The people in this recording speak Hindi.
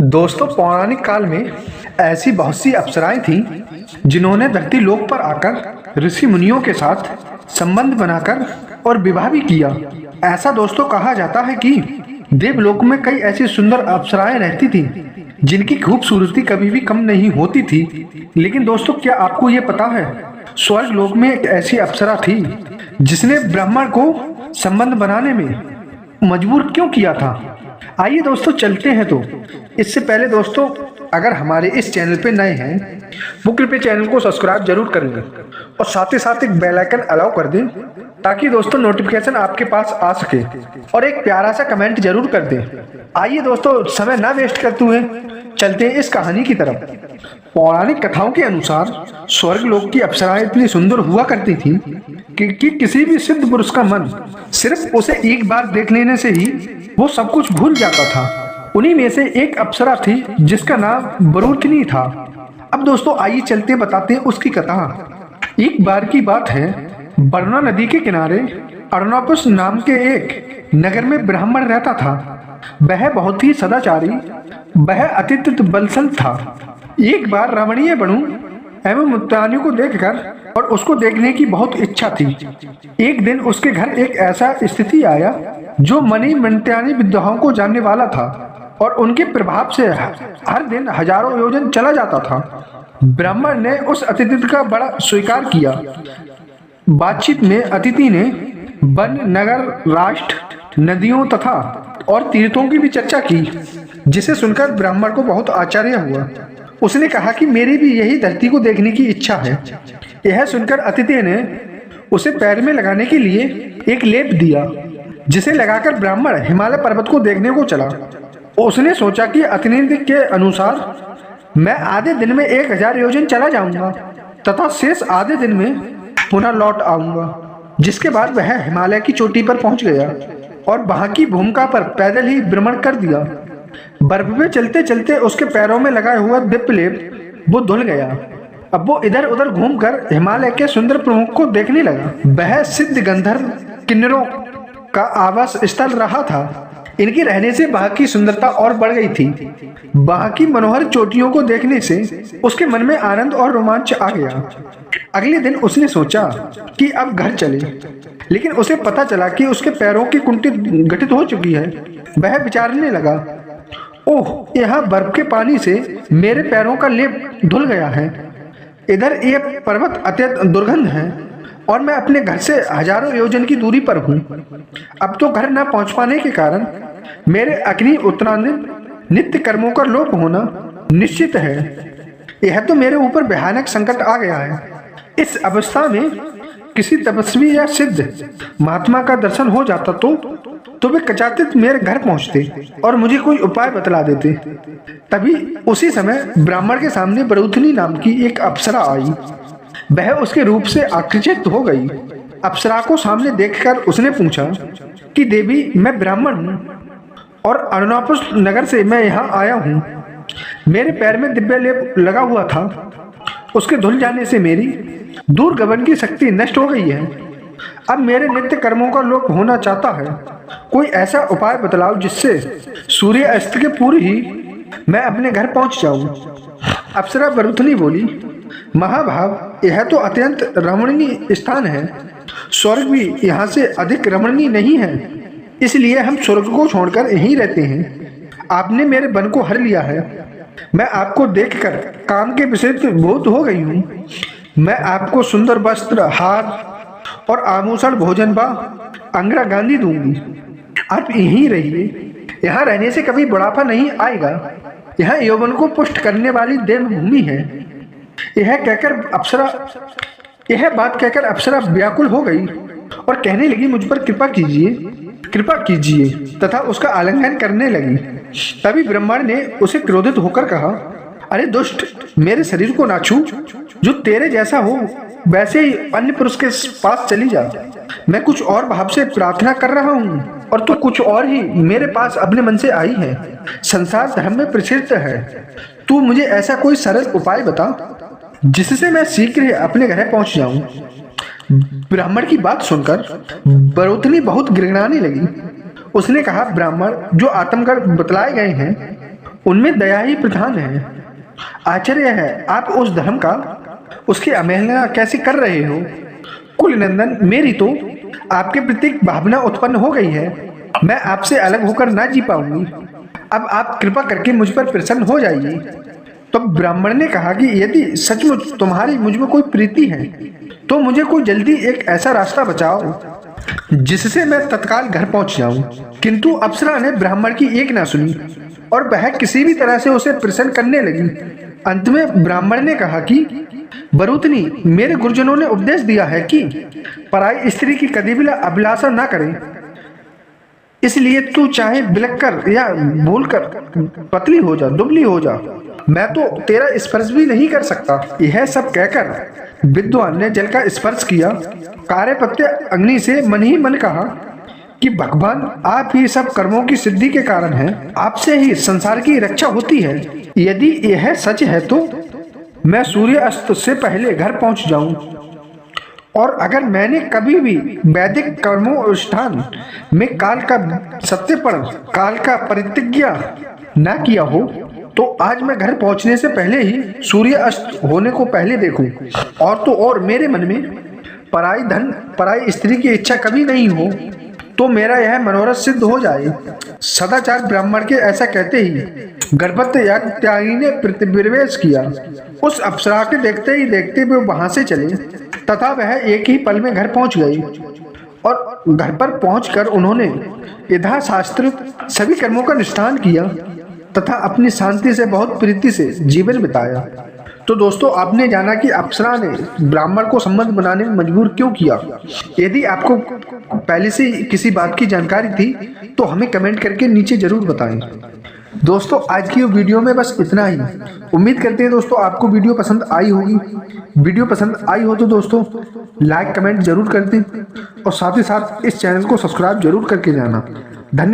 दोस्तों, पौराणिक काल में ऐसी बहुत सी अप्सराएं थीं जिन्होंने धरती लोक पर आकर ऋषि मुनियों के साथ संबंध बनाकर और विवाह भी किया। ऐसा दोस्तों कहा जाता है कि देवलोक में कई ऐसी सुंदर अप्सराएं रहती थीं जिनकी खूबसूरती कभी भी कम नहीं होती थी। लेकिन दोस्तों, क्या आपको ये पता है, स्वर्ग लोक में एक ऐसी अप्सरा थी जिसने ब्राह्मण को संबंध बनाने में मजबूर क्यों किया था। आइए दोस्तों चलते हैं। तो इससे पहले दोस्तों, अगर हमारे इस चैनल पे नए हैं वो कृपया चैनल को सब्सक्राइब जरूर कर लें और साथ ही साथ एक बेल आइकन अलाउ कर दें ताकि दोस्तों नोटिफिकेशन आपके पास आ सके, और एक प्यारा सा कमेंट जरूर कर दें। आइए दोस्तों, समय ना वेस्ट करते हुए चलते हैं इस कहानी की तरफ। पौराणिक कथाओं के अनुसार स्वर्ग लोक की अप्सराएं इतनी सुंदर हुआ करती थी कि किसी भी सिद्ध पुरुष का मन सिर्फ उसे एक बार देख लेने से ही वो सब कुछ भूल जाता था। उन्हीं में से एक अप्सरा थी जिसका नाम बरूथनी था। अब दोस्तों आइए चलते बताते हैं उसकी कथा। एक बार की बात है, बरना नदी के किनारे अर्णोपस नाम के एक नगर में ब्राह्मण रहता था। वह बहुत ही सदाचारी, वह अत्यंत बलशाली था। एक बार रमणीय बनु एवं मुक्तानी को देखकर और उसको देखने की बहुत इच्छा थी। एक दिन उसके घर एक ऐसा स्थिति आया जो मणि मंत्यानी विद्वाओं को जानने वाला था और उनके प्रभाव से हर दिन हजारों योजन चला जाता था। ब्राह्मण ने उस अतिथि का बड़ा स्वीकार किया। बातचीत में अतिथि ने वन, नगर, राष्ट्र, नदियों तथा और तीर्थों की भी चर्चा की, जिसे सुनकर ब्राह्मण को बहुत आश्चर्य हुआ। उसने कहा कि मेरी भी यही धरती को देखने की इच्छा है। यह सुनकर अतिथि ने उसे पैर में लगाने के लिए एक लेप दिया, जिसे लगाकर ब्राह्मण हिमालय पर्वत को देखने को चला। उसने सोचा कि अतिथि के अनुसार मैं आधे दिन में 1000 योजन चला जाऊंगा तथा शेष आधे दिन में पुनः लौट आऊंगा। जिसके बाद वह हिमालय की चोटी पर पहुंच गया और वहां की भूमिका पर पैदल ही भ्रमण कर दिया। बर्फ में चलते चलते उसके पैरों में लगाए हुआ दिव्य लेप वो धुल गया। अब वो इधर उधर घूमकर हिमालय के सुंदर प्रमुख को देखने लगा। वह सिद्ध गंधर्व किन्नरों का आवास स्थल रहा था। इनके रहने से वहां की सुंदरता और बढ़ गई थी। वहां की मनोहर चोटियों को देखने से उसके मन में आनंद और रोमांच आ गया। अगले दिन उसने सोचा कि अब घर चले, लेकिन उसे पता चला कि उसके पैरों की कुंठी गठित हो चुकी है। वह विचारने लगा, ओह, यहाँ बर्फ के पानी से मेरे पैरों का लेप धुल गया है। इधर ये पर्वत अत्यंत दुर्गंध है और मैं अपने घर से हजारों योजन की दूरी पर हूँ। अब तो घर न पहुँच पाने के कारण मेरे अग्नि उत्तरायण नित्य कर्मों का लोप होना निश्चित है। यह तो मेरे ऊपर भयानक संकट आ गया है। इस अवस्था में किसी तपस्वी या सिद्ध महात्मा का दर्शन हो जाता तो वे कचातित मेरे घर पहुंचते और मुझे कोई उपाय बतला देते। तभी उसी समय ब्राह्मण के सामने बरूथनी नाम की एक अप्सरा आई। वह उसके रूप से आकर्षित हो गई। अप्सरा को सामने देखकर उसने पूछा कि देवी, मैं ब्राह्मण हूँ और अर्णोपस नगर से मैं यहाँ आया हूँ। मेरे पैर में दिव्य लेप लगा हुआ था, उसके धुल जाने से मेरी दूरगमन की शक्ति नष्ट हो गई है। अब मेरे नित्य कर्मों का लोप होना चाहता है। कोई ऐसा उपाय बतलाओ जिससे सूर्य अस्त के पूर्व ही मैं अपने घर पहुंच जाऊं। अप्सरा बरूथनी बोली, महाभाव, यह तो अत्यंत रमणीय स्थान है। स्वर्ग भी यहाँ से अधिक रमणीय नहीं है, इसलिए हम स्वर्ग को छोड़कर यहीं रहते हैं। आपने मेरे वन को हर लिया है। मैं आपको देखकर काम के विषय भूत हो गई हूँ। मैं आपको सुंदर वस्त्र, हार और आभूषण, भोजन व अंगरा गांधी दूंगी। आप यहीं रहिए। यहाँ रहने से कभी बुढ़ापा नहीं आएगा। यहाँ यौवन को पुष्ट करने वाली देवभूमि है। यह बात कहकर अप्सरा व्याकुल हो गई और कहने लगी, मुझ पर कृपा कीजिए तथा उसका आलिंगन करने लगी। तभी ब्राह्मण ने उसे क्रोधित होकर कहा, अरे दुष्ट, मेरे शरीर को ना छू। जो तेरे जैसा हो वैसे ही अन्य पुरुष के पास चली जा। मैं कुछ और भाव से प्रार्थना कर रहा हूँ और तू कुछ और ही मेरे पास अपने मन से आई है। संसार धर्म में प्रसिद्ध है। तू मुझे ऐसा कोई सरल उपाय बता जिससे मैं शीघ्र अपने घर पहुंच जाऊं। ब्राह्मण की बात सुनकर बरूथनी बहुत गिड़गिड़ाने लगी। उसने कहा, ब्राह्मण, जो आत्मगढ़ बतलाए गए हैं उनमें दया ही प्रधान है। आश्चर्य है आप उस धर्म का उसकी अवहेलना कैसे कर रहे हो। कुलनंदन, मेरी तो आपके प्रति भावना उत्पन्न हो गई है। मैं आपसे अलग होकर ना जी पाऊंगी। अब आप कृपा करके मुझ पर प्रसन्न हो जाइए। तो ब्राह्मण ने कहा कि यदि सचमुच तुम्हारी मुझ में कोई प्रीति है तो मुझे कोई जल्दी एक ऐसा रास्ता बताओ जिससे मैं तत्काल घर पहुंच जाऊं। किंतु अप्सरा ने ब्राह्मण की एक ना सुनी और वह किसी भी तरह से उसे प्रसन्न करने लगी। अंत में ब्राह्मण ने कहा कि बरूतनी, मेरे गुरुजनों ने उपदेश दिया है कि पराई स्त्री की कभी भी अभिलाषा ना करें। इसलिए तू चाहे बिलक कर या भूल कर पतली हो जा, दुबली हो जा, मैं तो तेरा स्पर्श भी नहीं कर सकता। यह सब कहकर विद्वान ने जल का स्पर्श किया। कार्यपत्य अग्नि से मन ही मन कहा कि भगवान, आप ही सब कर्मों की सिद्धि के कारण हैं। आपसे ही संसार की रक्षा होती है। यदि यह सच है तो मैं सूर्य अस्त से पहले घर पहुंच जाऊं। और अगर मैंने कभी भी वैदिक कर्मोनुष्ठान में काल का परित्याग न किया हो तो आज मैं घर पहुंचने से पहले ही सूर्य अस्त होने को पहले देखूं। और तो और मेरे मन में पराई स्त्री की इच्छा कभी नहीं हो तो मेरा यह मनोरथ सिद्ध हो जाए। सदाचार ब्राह्मण के ऐसा कहते ही गर्भवती याग त्यागी ने प्रवेश किया। उस अप्सरा के देखते ही देखते वे वहां से चले तथा वह एक ही पल में घर पहुंच गई। और घर पर पहुंचकर उन्होंने यथाशास्त्र सभी कर्मों का अनुष्ठान किया तथा अपनी शांति से बहुत प्रीति से जीवन बिताया। तो दोस्तों, आपने जाना कि अप्सरा ने ब्राह्मण को संबंध बनाने में मजबूर क्यों किया। यदि आपको पहले से किसी बात की जानकारी थी तो हमें कमेंट करके नीचे जरूर बताएं। दोस्तों, आज की वीडियो में बस इतना ही। उम्मीद करते हैं दोस्तों आपको वीडियो पसंद आई होगी। वीडियो पसंद आई हो तो दोस्तों लाइक कमेंट जरूर कर दें और साथ ही साथ इस चैनल को सब्सक्राइब जरूर करके जाना।